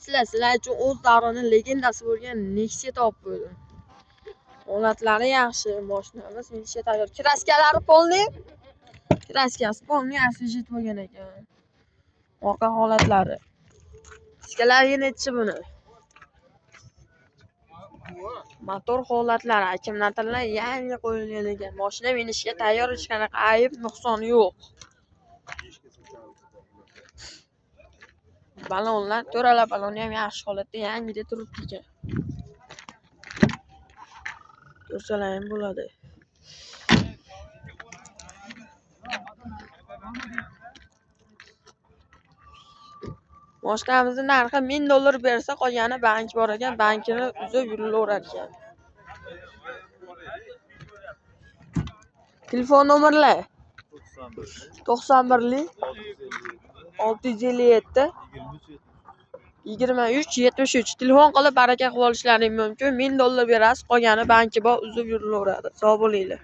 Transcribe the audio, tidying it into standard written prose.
rahmatsizlar, sizlar uchun o'z davrining legendasi bo'lgan Nexia topib qo'ydim. Holatlari yaxshi, mashinamiz minishga tayyor. Kraskalari polniy. Kraskasi polniy, освежит bo'lgan ekan. Orqa holatlari. Diskalari nechi buni? Motor holatlari akkumulyatorlar yangi qo'yilgan ekan. Mashina minishga tayyor, hech qanaqa ayb, nuqson yo'q. Balonlar, to'rala baloni ham yaxshi holatda, yangida turibdi ekan. Ko'rsalar ham bo'ladi. Mashinamizning narxi $1000 bersa, qolgani bank bor ekan, bankini uzib yurilaverar ekan. Telefon nomerlar 91 657 23 73. Telefon qilib baraka qilib olishlaring mumkin. $1000 berasiz, qolgani banki bor, uzib yurilaveradi. Sog' bo'linglar.